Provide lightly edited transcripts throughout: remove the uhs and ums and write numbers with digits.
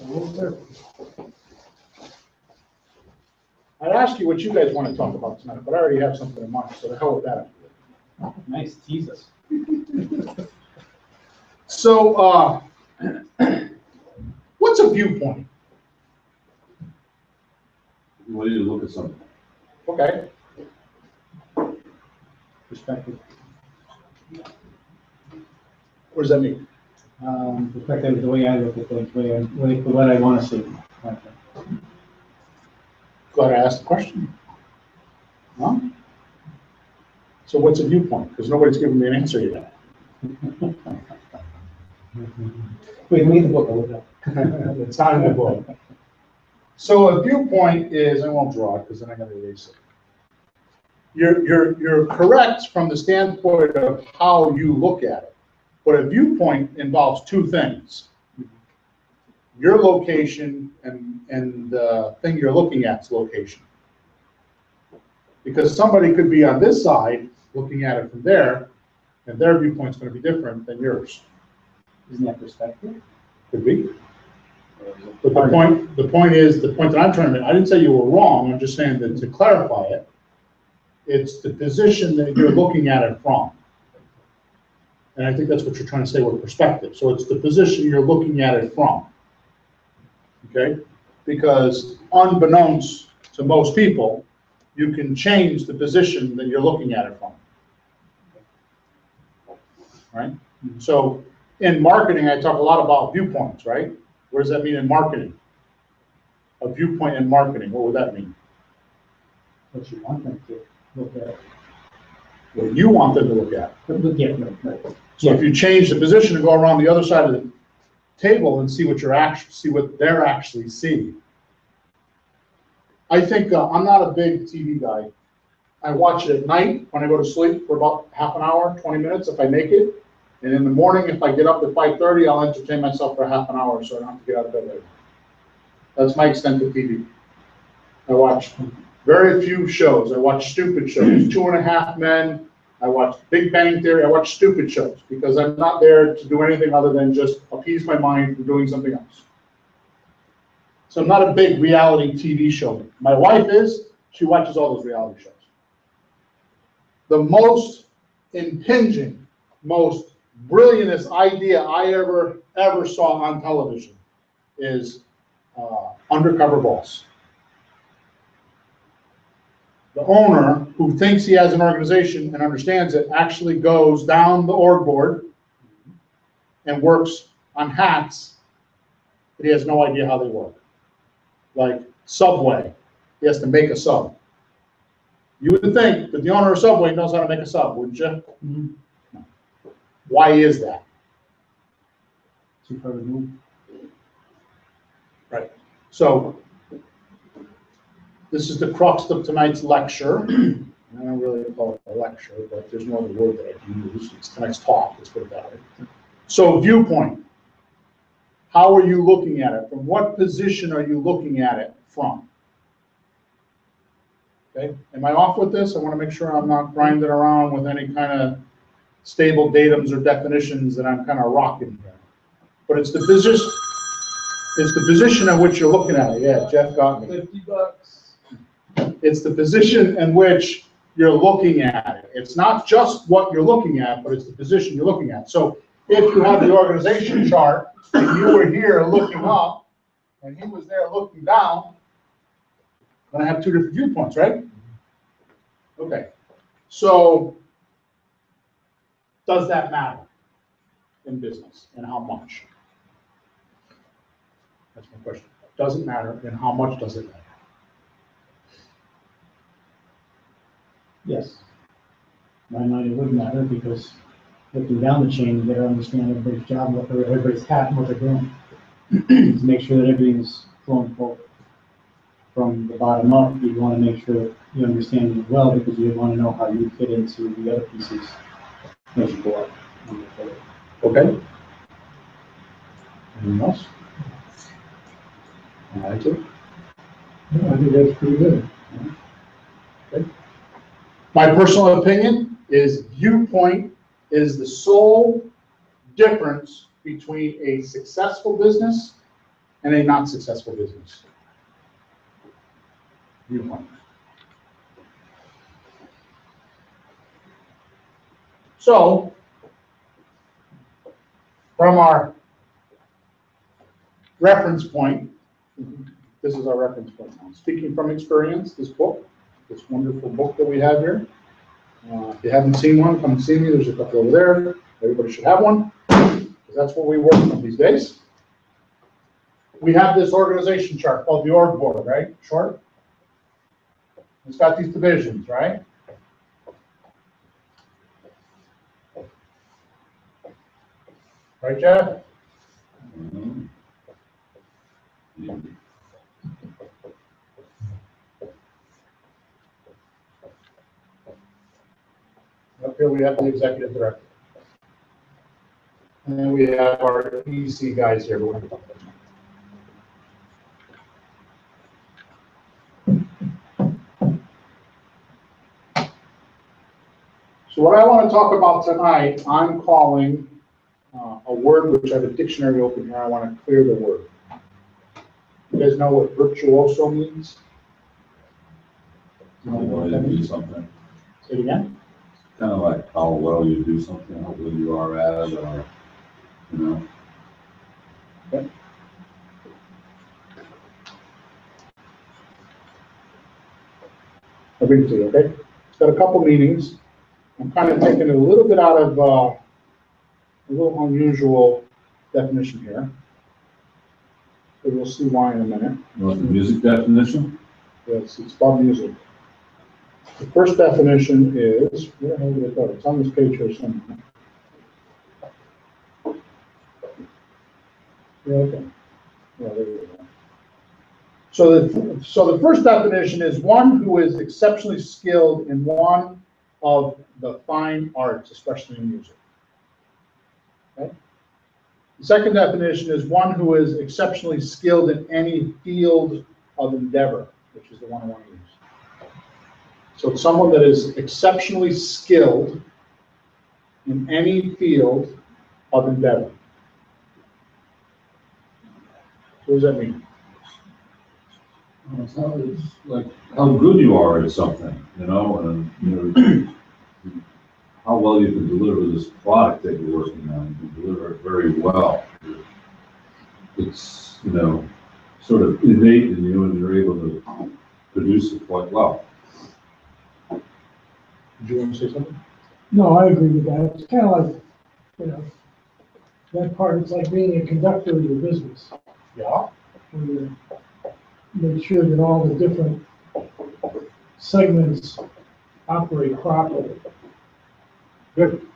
Absolutely. I'd ask you what you guys want to talk about tonight, but I already have something in mind, so the hell with that. Nice, tease us. So, what's a viewpoint? When you look at something. Okay. Perspective. What does that mean? Perspective is the way I look at things, what I want to see. Glad I asked the question. Huh? So what's a viewpoint? Because nobody's given me an answer yet. Wait, read the book, I'll look it up. It's not in the book. So a viewpoint is, I won't draw it because then I got to erase it. You're correct from the standpoint of how you look at it. But a viewpoint involves two things. Your location and the thing you're looking at's location. Because somebody could be on this side looking at it from there, and their viewpoint's going to be different than yours. Isn't that perspective? Could be. But the point that I'm trying to make, I didn't say you were wrong, I'm just saying that to clarify it, it's the position that you're looking at it from. And I think that's what you're trying to say with perspective. So it's the position you're looking at it from. Okay? Because unbeknownst to most people, you can change the position that you're looking at it from. Right? So in marketing, I talk a lot about viewpoints, right? What does that mean in marketing? A viewpoint in marketing, what would that mean? What you want them to look at. What you want them to look at. Yeah, right. So if you change the position and go around the other side of the table and see what they're actually seeing. I think I'm not a big TV guy. I watch it at night when I go to sleep for about half an hour, 20 minutes if I make it. And in the morning, if I get up at 5:30, I'll entertain myself for half an hour so I don't have to get out of bed later. That's my extent of TV. I watch very few shows. I watch stupid shows, 2.5 Men. I watch Big Bang Theory. I watch stupid shows because I'm not there to do anything other than just appease my mind from doing something else. So I'm not a big reality TV show. My wife is. She watches all those reality shows. The most impinging, most brilliantest idea I ever saw on television is Undercover Boss. The owner, who thinks he has an organization and understands it, actually goes down the org board and works on hats that he has no idea how they work. Like Subway, he has to make a sub. You would think that the owner of Subway knows how to make a sub, wouldn't you? Mm-hmm. No. Why is that? Too far removed. Right. So this is the crux of tonight's lecture. I don't really call it a lecture, but there's no other word that I can use. It's tonight's talk, let's put it that way. So viewpoint. How are you looking at it? From what position are you looking at it from? Okay, am I off with this? I want to make sure I'm not grinding around with any kind of stable datums or definitions that I'm kind of rocking here. But it's the position. It's the position in which you're looking at it. Yeah, Jeff got me. $50. It's the position in which you're looking at it. It's not just what you're looking at, but it's the position you're looking at. So if you have the organization chart and you were here looking up and he was there looking down, then I have two different viewpoints, right? Okay. So does that matter in business, and how much? That's my question. Does it matter, and how much does it matter? Yes. My mind, it would matter because looking down the chain, you gotta understand everybody's job, everybody's hat, and what they're doing. To make sure that everything's flowing forward. From the bottom up, you want to make sure you understand it well because you want to know how you fit into the other pieces as you go up. Okay. Anyone else? All right, too. Yeah, I think that's pretty good. Okay. My personal opinion is viewpoint is the sole difference between a successful business and a not successful business viewpoint. So, from our reference point, this is our reference point now. Speaking from experience, this book, this wonderful book that we have here. If you haven't seen one, come see me. There's a couple over there. Everybody should have one, because that's what we work on these days. We have this organization chart called the org board, right? Short. It's got these divisions, right? Right, Jeff? Mhm. Yeah. Up here we have the executive director. And then we have our EC guys here. So what I want to talk about tonight, I'm calling a word which I have a dictionary open here. I want to clear the word. You guys know what virtuoso means? How well you do something. Say it again. Kind of like how well you do something, how good you are at it, or, you know. Okay. I'll read it to you, okay? It's got a couple meanings. I'm kind of taking it a little bit out of a little unusual definition here. But we'll see why in a minute. You want the music definition? Yes, it's about music. The first definition is, where the hell did it go? It's on this page here somewhere. Yeah, okay. Yeah, there we go. So the first definition is one who is exceptionally skilled in one of the fine arts, especially in music. Okay? The second definition is one who is exceptionally skilled in any field of endeavor, which is the one I want to use. So it's someone that is exceptionally skilled in any field of endeavor. What does that mean? It's like how good you are at something, you know, and you know how well you can deliver this product that you're working on. You can deliver it very well. It's, you know, sort of innate in you, and you're able to produce it quite well. Did you want to say something? No, I agree with that. It's kind of like, you know, that part, it's like being a conductor of your business. Yeah. Where you make sure that all the different segments operate properly. Good.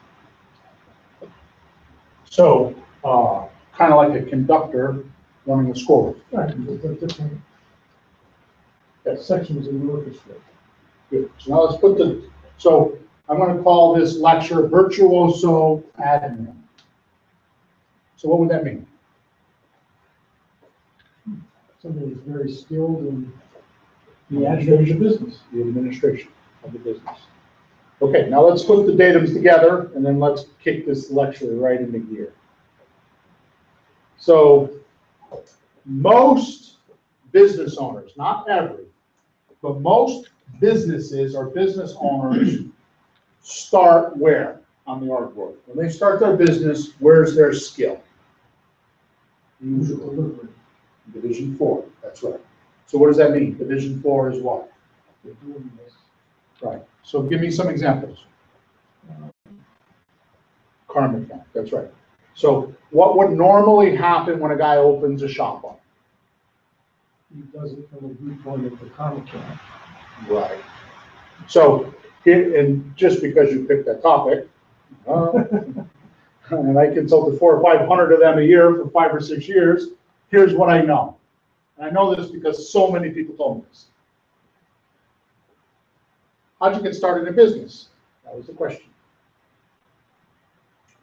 So, kind of like a conductor running a score. Right, with the different sections of the orchestra. Good. So now let's put so I'm going to call this lecture Virtuoso Admin. So what would that mean? Somebody who's very skilled in the admin of the business. The administration of the business. Okay, now let's put the datums together and then let's kick this lecture right into gear. So most business owners, not every, but most businesses or business owners start where on the org board? When they start their business, where's their skill? Usually. Division 4, that's right. So what does that mean? Division 4 is what? They're doing this. Right. So give me some examples. Karma account, that's right. So what would normally happen when a guy opens a shop on? He does it from a viewpoint of the karma account. Right. So, and just because you picked that topic, and I consulted 400 or 500 of them a year for 5 or 6 years, here's what I know. And I know this because so many people told me this. How'd you get started in business? That was the question.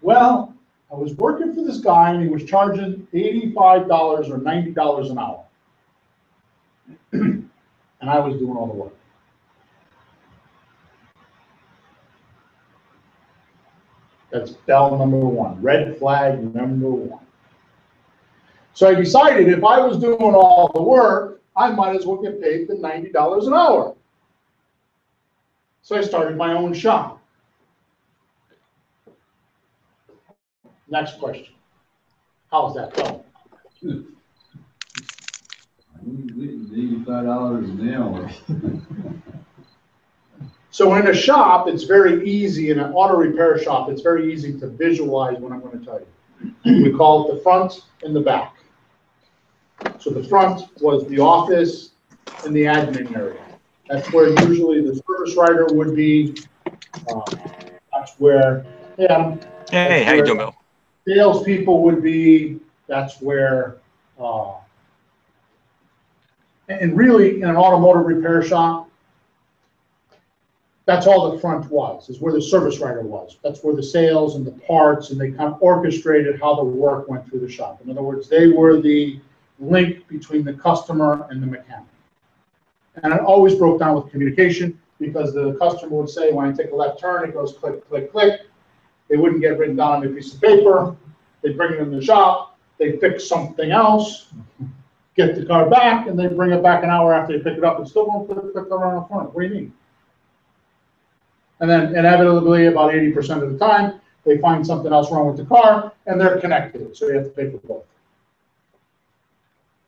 Well, I was working for this guy and he was charging $85 or $90 an hour. And I was doing all the work. That's bell number 1, red flag number 1. So I decided if I was doing all the work, I might as well get paid the $90 an hour. So I started my own shop. Next question. How's that going? $85 an hour. So in a shop, it's very easy, in an auto repair shop, it's very easy to visualize what I'm going to tell you. We call it the front and the back. So the front was the office and the admin area. That's where usually the service writer would be. That's where, yeah. Hey, how you doing, Bill? Salespeople would be. That's where, and really in an automotive repair shop, that's all the front was, is where the service writer was. That's where the sales and the parts, and they kind of orchestrated how the work went through the shop. In other words, they were the link between the customer and the mechanic. And it always broke down with communication, because the customer would say, when I take a left turn, it goes click, click, click. They wouldn't get written down on a piece of paper. They'd bring it in the shop. They'd fix something else, get the car back, and they'd bring it back an hour after they pick it up and still won't click, click around the front. What do you mean? And then inevitably, about 80% of the time, they find something else wrong with the car, and they're connected, so you have to pay for both.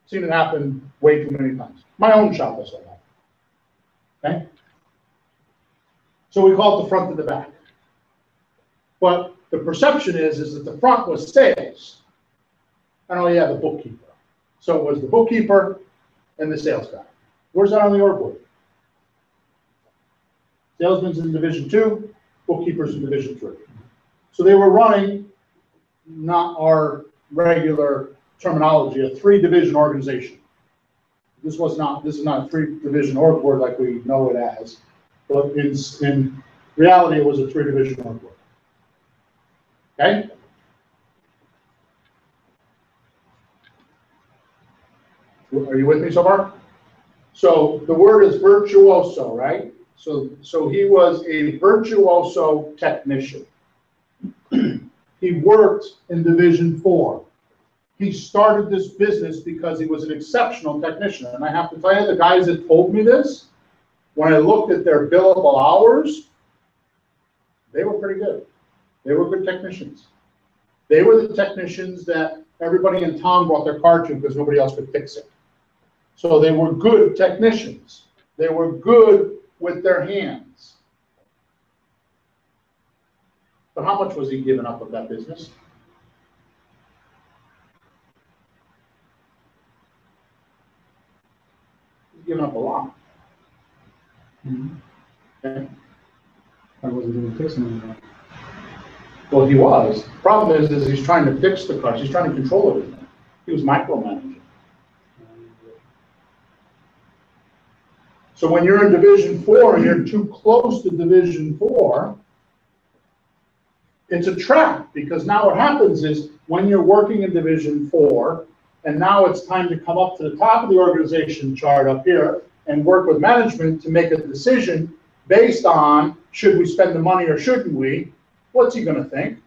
Seen it happen way too many times. My own shop has that happen. Okay? So we call it the front and the back. But the perception is that the front was sales. And oh yeah, the bookkeeper. So it was the bookkeeper and the sales guy. Where's that on the org board? Salesman's in Division 2, bookkeeper's in Division 3. So they were running, not our regular terminology, a 3-division organization. This is not a 3-division org board like we know it as, but in reality, it was a 3-division org board. Okay? Are you with me so far? So the word is virtuoso, right? So he was a virtuoso technician. He worked in Division 4. He started this business because he was an exceptional technician. And I have to tell you, the guys that told me this, when I looked at their billable hours, they were pretty good. They were good technicians. They were the technicians that everybody in town brought their car to because nobody else could fix it. So they were good technicians. They were good with their hands. But how much was he giving up of that business? He's giving up a lot. Okay. I wasn't doing fixing anything. Well, he was. The problem is he's trying to fix the cars. He's trying to control everything. He was micromanaging. So when you're in Division 4 and you're too close to Division 4, it's a trap, because now what happens is when you're working in Division 4 and now it's time to come up to the top of the organization chart up here and work with management to make a decision based on should we spend the money or shouldn't we, what's he going to think?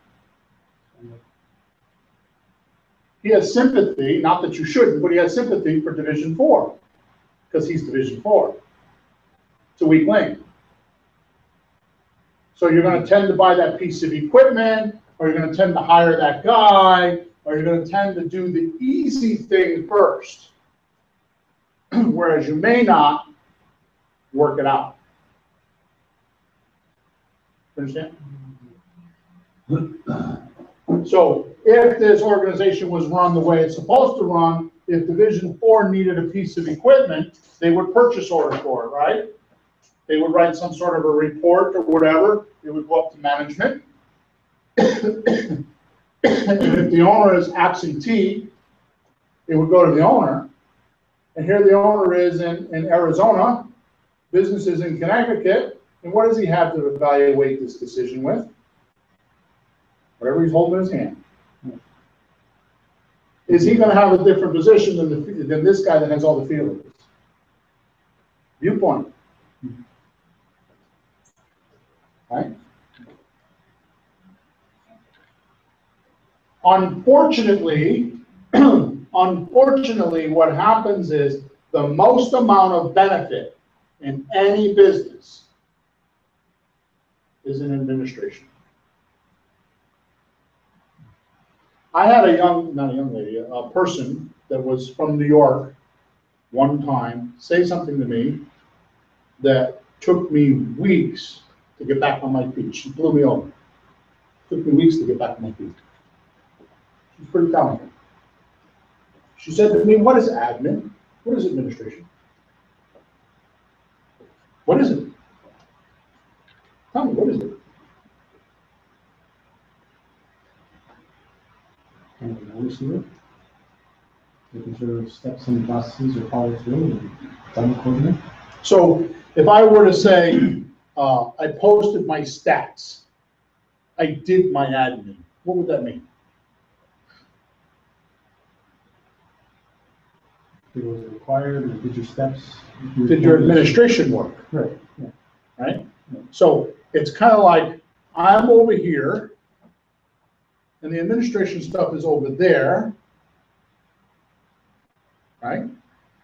He has sympathy, not that you shouldn't, but he has sympathy for Division 4 because he's Division 4. It's a weak link. So you're going to tend to buy that piece of equipment, or you're going to tend to hire that guy, or you're going to tend to do the easy thing first, whereas you may not work it out. Understand? So if this organization was run the way it's supposed to run, if Division 4 needed a piece of equipment, they would purchase order for it, right? They would write some sort of a report or whatever. It would go up to management. And if the owner is absentee, it would go to the owner. And here the owner is in Arizona, business is in Connecticut, and what does he have to evaluate this decision with? Whatever he's holding in his hand. Is he going to have a different position than this guy that has all the feelings? Viewpoint. Right? Unfortunately, Unfortunately, what happens is the most amount of benefit in any business is in administration. I had not a young lady, a person that was from New York one time say something to me that took me weeks to get back on my feet. She blew me over. Took me weeks to get back on my feet. She's pretty talented. She said to me, what is admin? What is administration? What is it? Tell me, what is it? Kind of notice you, making sure steps and processes are followed through and done accordingly. So if I were to say, I posted my stats, I did my admin, what would that mean? It was required, you did your steps. Did your administration work, Right, yeah. right? So it's kind of like, I'm over here, and the administration stuff is over there, right?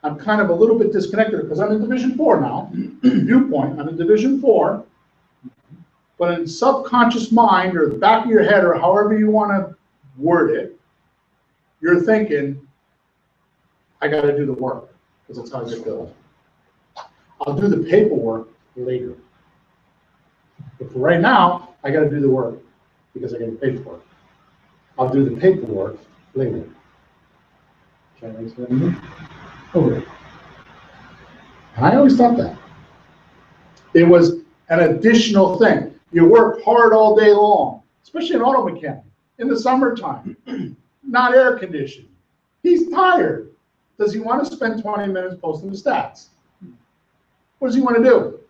I'm kind of a little bit disconnected because I'm in Division 4 now, viewpoint, I'm in Division 4, but in subconscious mind or the back of your head or however you want to word it, you're thinking, I got to do the work because that's how I get billed. I'll do the paperwork later. But for right now, I got to do the work because I got to pay for it. I'll do the paperwork later. Translates to revenue. Over. And I always thought that. It was an additional thing. You work hard all day long, especially an auto mechanic, in the summertime, not air conditioned. He's tired. Does he want to spend 20 minutes posting the stats? What does he want to do?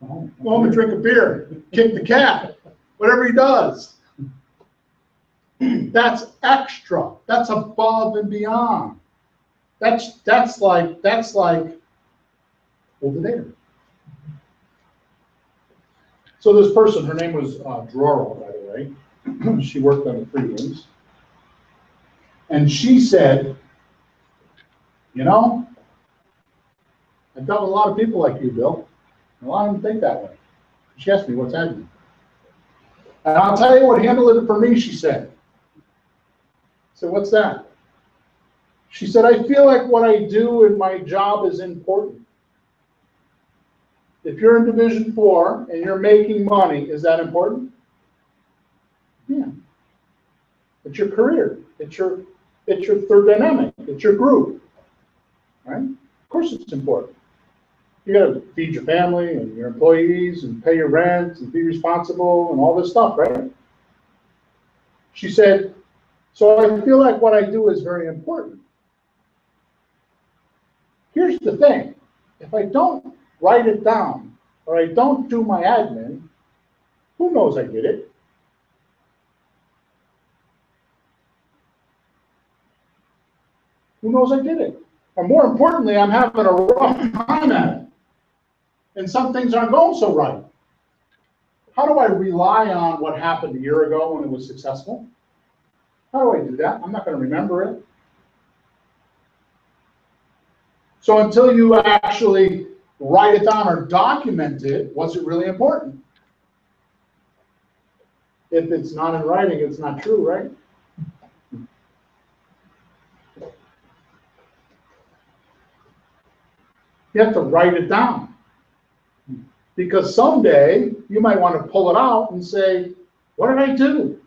Go home and drink a beer, kick the cat, whatever he does. That's extra. That's above and beyond. That's like hold the data. So this person, her name was Droro, by the way. She worked on the freeways. And she said, you know, I've dealt with a lot of people like you, Bill. And a lot of them think that way. She asked me, what's admin? And I'll tell you what handled it for me, she said. I said, what's that? She said, I feel like what I do in my job is important. If you're in Division 4 and you're making money, is that important? Yeah. It's your career. It's your third dynamic. It's your group. Right? Of course it's important. You got to feed your family and your employees and pay your rent and be responsible and all this stuff, right? She said, so I feel like what I do is very important. Here's the thing. If I don't write it down or I don't do my admin, who knows I did it? Who knows I did it? Or more importantly, I'm having a rough time at it. And some things aren't going so right. How do I rely on what happened a year ago when it was successful? How do I do that? I'm not going to remember it. So until you actually write it down or document it, was it really important? If it's not in writing, it's not true, right? You have to write it down. Because someday you might want to pull it out and say, what did I do?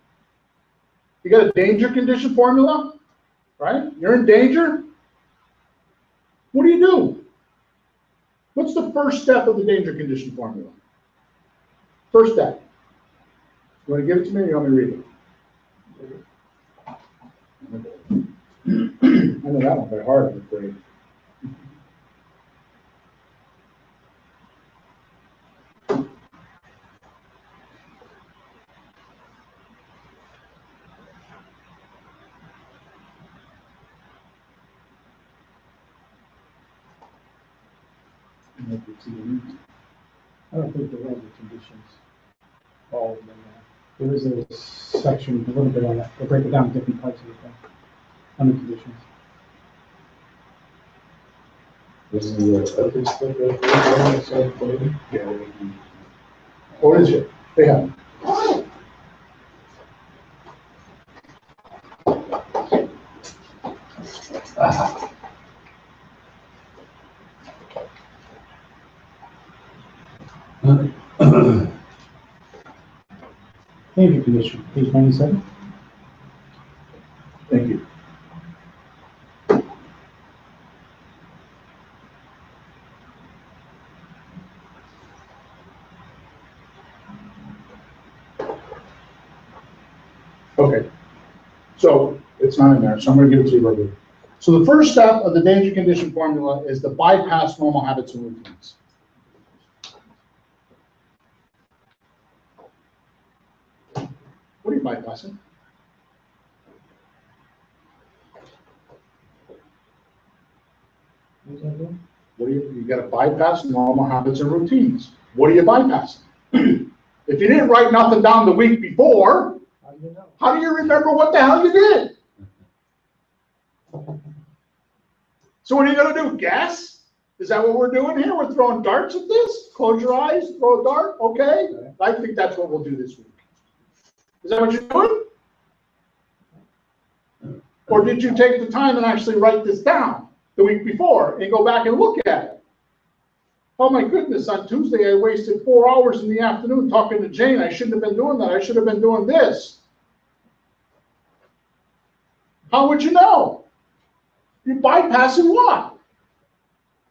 You got a danger condition formula, right? You're in danger. What do? What's the first step of the danger condition formula? First step. You want to give it to me or you want me to read it? I know that one by heart, I'm afraid. I don't think there was the conditions. All of them. There is a section, a little bit on that. They break it down in different parts of the thing, under conditions. Isn't there a ethics thing that What is it? Yeah. Paving condition, page 97. Thank you. Okay, so it's not in there, so I'm gonna give it to you right here. So the first step of the danger condition formula is to bypass normal habits and routines. What are you bypassing? What do you gotta bypass normal habits and routines. What are you bypassing? If you didn't write nothing down the week before, How do you know? how do you remember what the hell you did? So what are you gonna do, guess? Is that what we're doing here? We're throwing darts at this? Close your eyes, throw a dart, okay? I think that's what we'll do this week. Is that what you're doing? Or did you take the time and actually write this down the week before and go back and look at it? Oh my goodness, on Tuesday I wasted 4 hours in the afternoon talking to Jane. I shouldn't have been doing that. I should have been doing this. How would you know? You're bypassing what?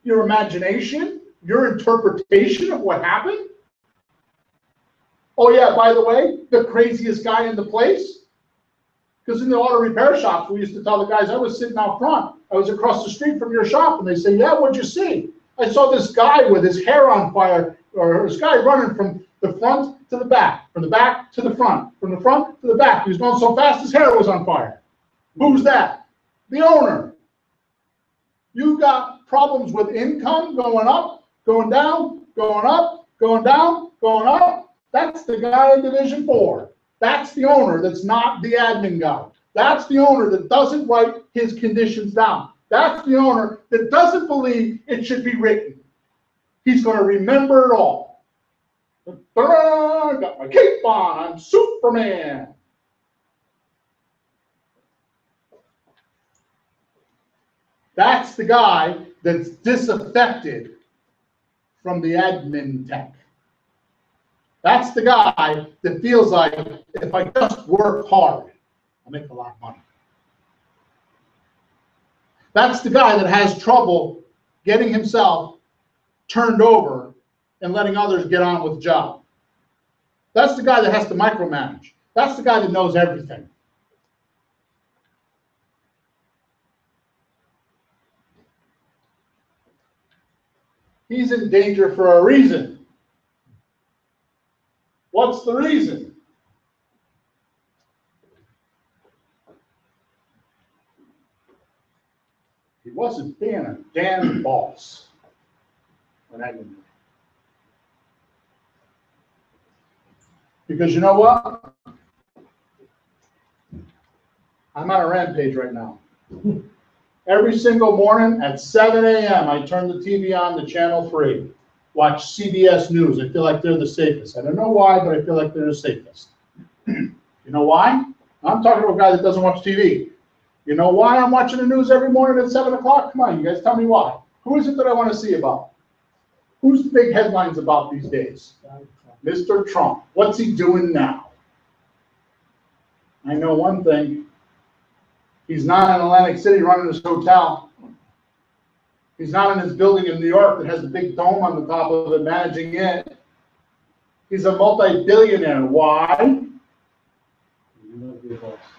Your imagination? Your interpretation of what happened? Oh yeah, by the way, the craziest guy in the place? Because in the auto repair shops, we used to tell the guys, I was sitting out front. I was across the street from your shop. And they say, yeah, what'd you see? I saw this guy with his hair on fire, or this guy running from the front to the back, from the back to the front, from the front to the back. He was going so fast his hair was on fire. Who's that? The owner. You got problems with income going up, going down, going up, going down, going up. That's the guy in Division 4. That's the owner that's not the admin guy. That's the owner that doesn't write his conditions down. That's the owner that doesn't believe it should be written. He's going to remember it all. Ta-da! Got my cape on. I'm Superman. That's the guy that's disaffected from the admin tech. That's the guy that feels like if I just work hard, I'll make a lot of money. That's the guy that has trouble getting himself turned over and letting others get on with the job. That's the guy that has to micromanage. That's the guy that knows everything. He's in danger for a reason. What's the reason? He wasn't being a damn boss. Because you know what? I'm on a rampage right now. Every single morning at 7 a.m., I turn the TV on to Channel 3, watch CBS News. I feel like they're the safest. I don't know why, but I feel like they're the safest. You know why? I'm talking to a guy that doesn't watch TV. You know why I'm watching the news every morning at 7 o'clock? Come on, you guys tell me why. Who is it that I want to see about? Who's the big headlines about these days? Mr. Trump. What's he doing now? I know one thing. He's not in Atlantic City running his hotel. He's not in his building in New York that has a big dome on the top of it managing it. He's a multi-billionaire. Why?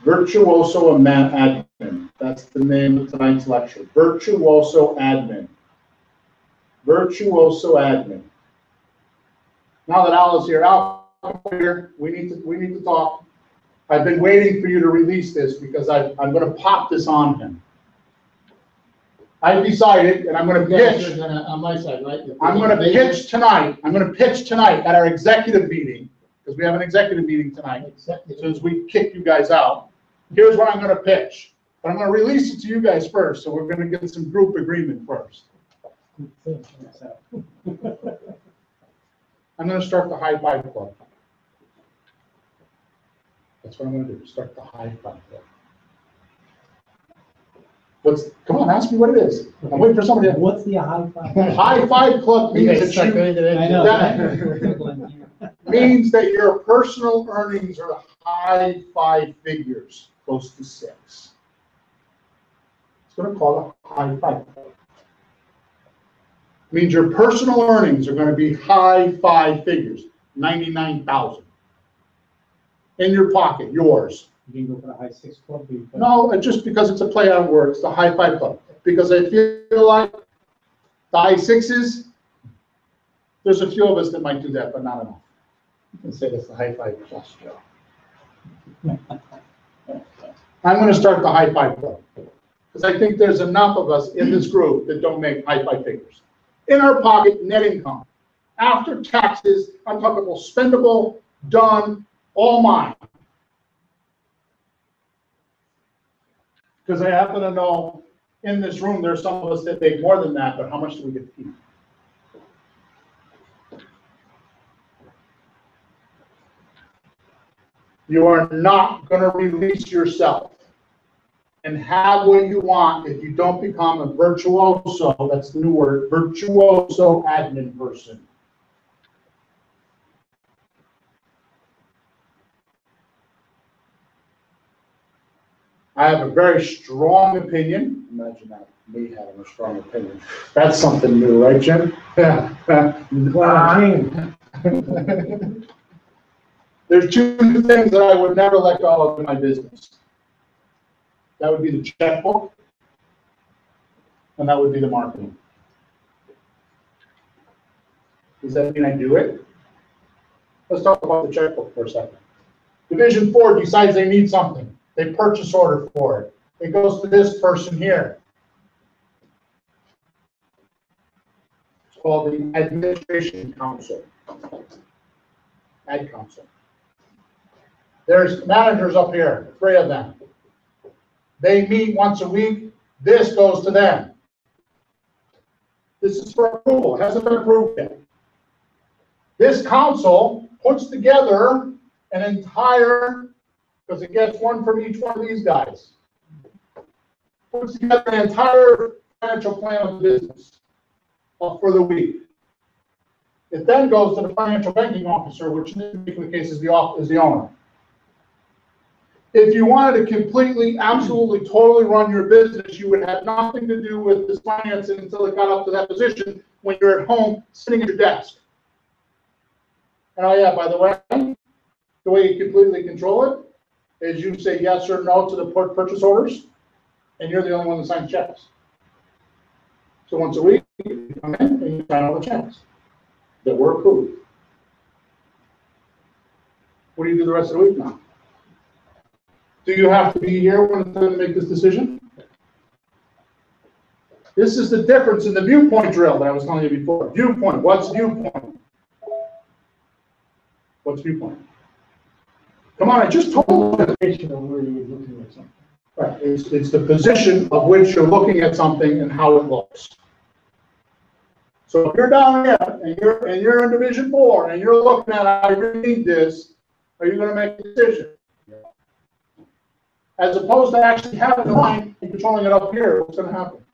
Virtuoso Admin. That's the name of tonight's lecture. Virtuoso Admin. Virtuoso Admin. Now that Al is here, Al, come here. We need to talk. I've been waiting for you to release this because I'm going to pop this on him. I decided, and I'm going to pitch. On my side, right? I'm going to pitch tonight. I'm going to pitch tonight at our executive meeting, because we have an executive meeting tonight. Since we kick you guys out, here's what I'm going to pitch. But I'm going to release it to you guys first, so we're going to get some group agreement first. So, I'm gonna start the high five club. That's what I'm gonna do, start the high five club. Come on, ask me what it is. I'm waiting for somebody to. what's the high five? High five club You means guys that stuck you, anything in? I know. means that your personal earnings are high five figures, close to 6. It's gonna call it high five club. Means your personal earnings are gonna be high five figures, 99,000. In your pocket, yours. You can go for the high 6 club. No, just because it's a play on words, the high five club. Because I feel like the high 6s, there's a few of us that might do that, but not enough. You can say that's the high five plus, Joe. I'm gonna start the high five club. Because I think there's enough of us in this group that don't make high five figures. In our pocket, net income. After taxes, I'm talking about spendable, done, all mine. Because I happen to know in this room, there's some of us that make more than that, but how much do we get to keep? You are not going to release yourself and have what you want if you don't become a virtuoso, that's the new word, virtuoso admin person. I have a very strong opinion. Imagine that, me having a strong opinion. That's something new, right, Jim? Yeah. There's 2 things that I would never let go of in my business. That would be the checkbook, and that would be the marketing. Does that mean I do it? Let's talk about the checkbook for a second. Division 4 decides they need something. They purchase order for it. It goes to this person here. It's called the Administration Council. Ad Council. There's managers up here, 3 of them. They meet once a week. This goes to them. This is for approval. It hasn't been approved yet. This council puts together an entire, because it gets one from each one of these guys, puts together an entire financial plan of the business for the week. It then goes to the financial banking officer, which in this particular case is the owner. If you wanted to completely, absolutely, totally run your business, you would have nothing to do with this financing until it got up to that position when you're at home sitting at your desk. And oh yeah, by the way, the way you completely control it is you say yes or no to the purchase orders, and you're the only one that signs checks. So once a week, you come in and you sign all the checks that were approved. What do you do the rest of the week now? Do you have to be here when it's time to make this decision? This is the difference in the viewpoint drill that I was telling you before. Viewpoint. What's viewpoint? What's viewpoint? Come on, I just told you. Where you're looking at something. Right. It's the position of which you're looking at something and how it looks. So if you're down here and you're in Division 4 and you're looking at how you need this, are you going to make a decision? As opposed to actually having the line and controlling it up here, what's going to happen?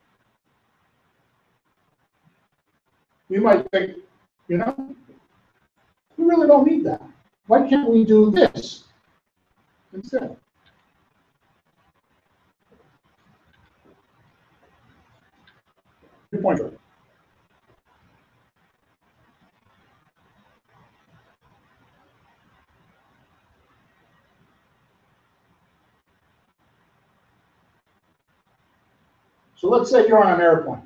You might think, you know, we really don't need that. Why can't we do this instead? Good point, George. So let's say you're on an airplane,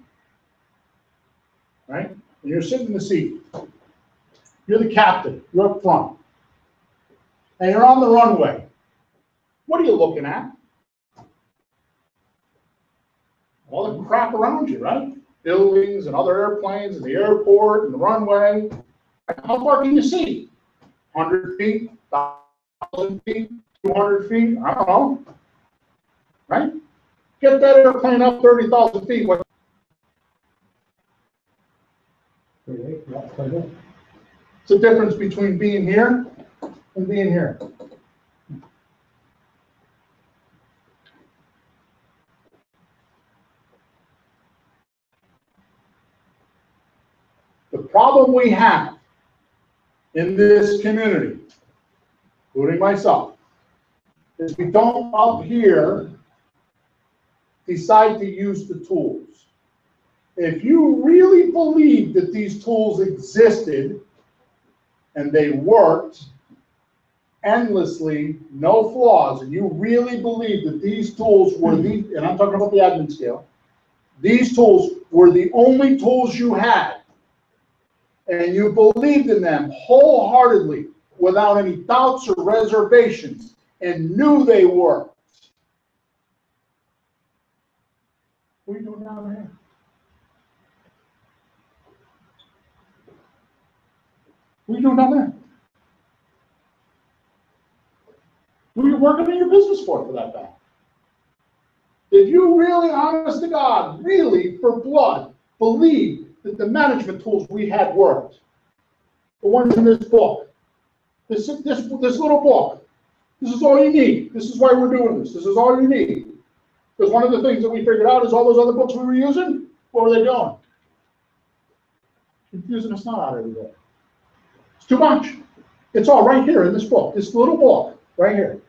right? And you're sitting in the seat. You're the captain. You're up front. And you're on the runway. What are you looking at? All the crap around you, right? Buildings and other airplanes and the airport and the runway. How far can you see? 100 feet, 1,000 feet, 200 feet? I don't know. Right? Get that airplane up 30,000 feet. That's quite a bit. It's the difference between being here and being here. The problem we have in this community, including myself, is we don't up here decide to use the tools. If you really believe that these tools existed and they worked endlessly, no flaws, and you really believe that these tools were the, and I'm talking about the admin scale, these tools were the only tools you had, and you believed in them wholeheartedly without any doubts or reservations and knew they worked, what are you doing down here? What are you doing down there? What are you working in your business for that matter? If you really, honest to God, really, for blood, believe that the management tools we had worked, the ones in this book, this little book, this is all you need. This is why we're doing this. This is all you need. Because one of the things that we figured out is all those other books we were using, what were they doing? Confusing us not out every day. It's too much. It's all right here in this book. This little book right here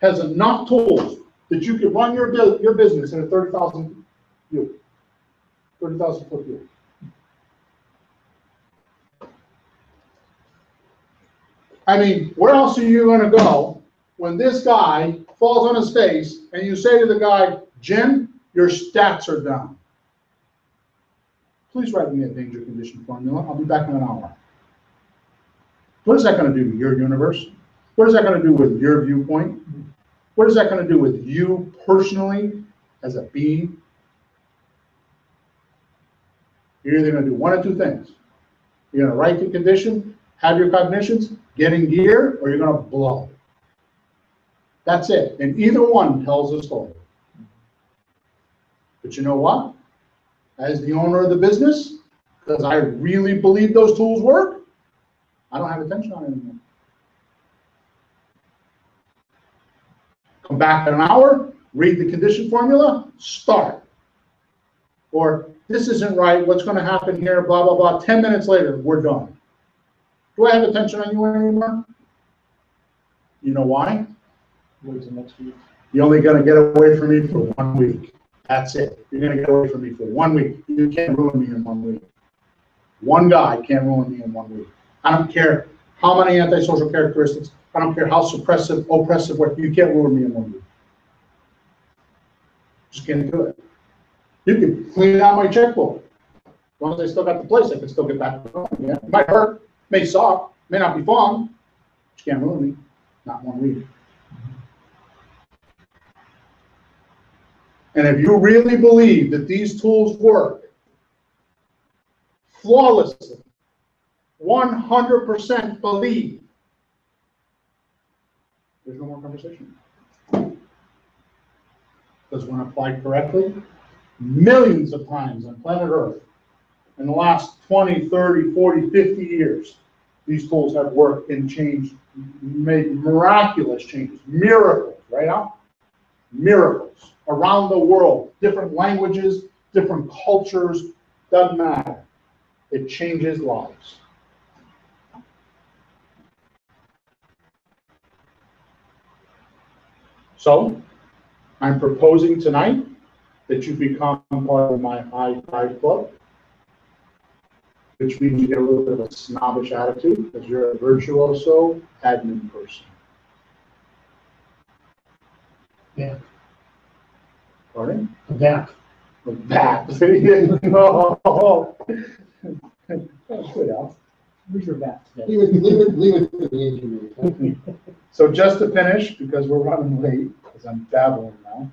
has enough tools that you can run your business in a 30,000 view, 30,000 foot view. I mean, where else are you going to go when this guy falls on his face and you say to the guy, Jim, your stats are down. Please write me a danger condition formula. I'll be back in an hour. What is that going to do to your universe? What is that going to do with your viewpoint? What is that going to do with you personally as a being? You're either going to do one of two things. You're going to write the condition, have your cognitions, get in gear, or you're going to blow. That's it. And either one tells a story. But you know what? As the owner of the business, because I really believe those tools work, I don't have attention on it anymore. Come back in an hour, read the condition formula, start. Or this isn't right, what's going to happen here, blah, blah, blah. 10 minutes later, we're done. Do I have attention on you anymore? You know why? Where's the next week? You're only going to get away from me for 1 week. That's it. You're going to get away from me for 1 week. You can't ruin me in 1 week. One guy can't ruin me in 1 week. I don't care how many antisocial characteristics. I don't care how suppressive, oppressive, what, you can't ruin me in 1 week. Just can't do it. You can clean out my checkbook. As long as I still got the place, I can still get back to going. Yeah. It might hurt, may suck, may not be fun. But you can't ruin me. Not 1 week. And if you really believe that these tools work flawlessly, 100% believe, there's no more conversation. Because when applied correctly, millions of times on planet Earth, in the last 20, 30, 40, 50 years, these tools have worked and changed, made miraculous changes, miracles, right now? Miracles around the world, different languages, different cultures, doesn't matter. It changes lives. So, I'm proposing tonight that you become part of my high five club, which means you get a little bit of a snobbish attitude because you're a virtuoso admin person. Yeah. Pardon? That. That. Oh. That's good, Al. Where's your bat? Leave it to the engineer. So just to finish, because we're running late, because I'm babbling now.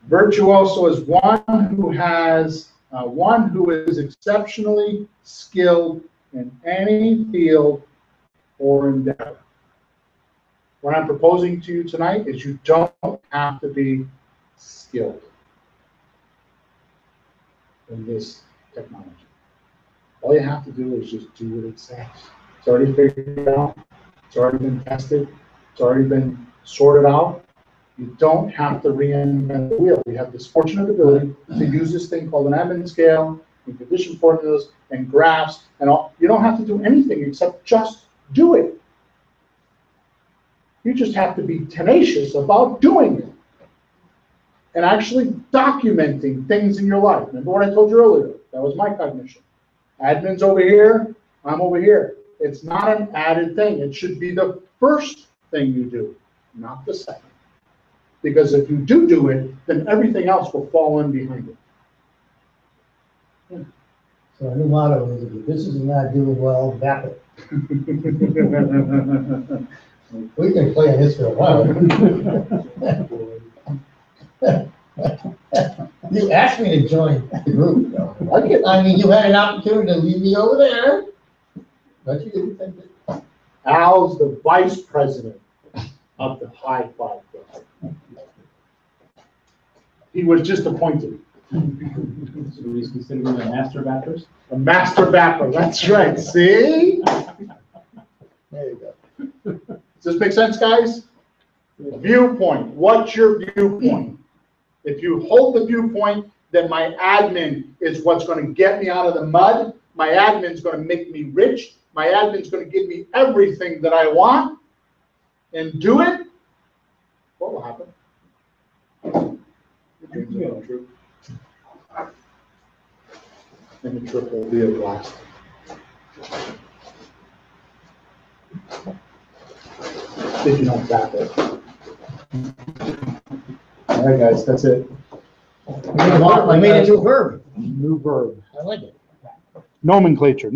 Virtuoso is one who is exceptionally skilled in any field or endeavor. What I'm proposing to you tonight is you don't have to be skilled in this technology. All you have to do is just do what it says. It's already figured out. It's already been tested. It's already been sorted out. You don't have to reinvent the wheel. We have this fortunate ability to use this thing called an admin scale and condition formulas and graphs and all. You don't have to do anything except just do it. You just have to be tenacious about doing it and actually documenting things in your life. Remember what I told you earlier? That was my cognition. Admin's over here, I'm over here. It's not an added thing. It should be the first thing you do, not the second. Because if you do it, then everything else will fall in behind it. So our new motto is, if your business is not doing well, VAP it. We can play on this for a while. You asked me to join the group. I mean, you had an opportunity to leave me over there, but you didn't take it. Al's the vice president of the High Five Club. He was just appointed. So he's considered a master backers? A master vapper, that's right, see? There you go. Does this make sense, guys? Viewpoint, what's your viewpoint? If you hold the viewpoint that my admin is what's going to get me out of the mud, my admin's going to make me rich, my admin's going to give me everything that I want, and do it, what will happen? Your dreams will come true. And the trip will be a blast. If you don't tap it. All right, guys, that's it. I made it to a verb. New verb. I like it. Nomenclature.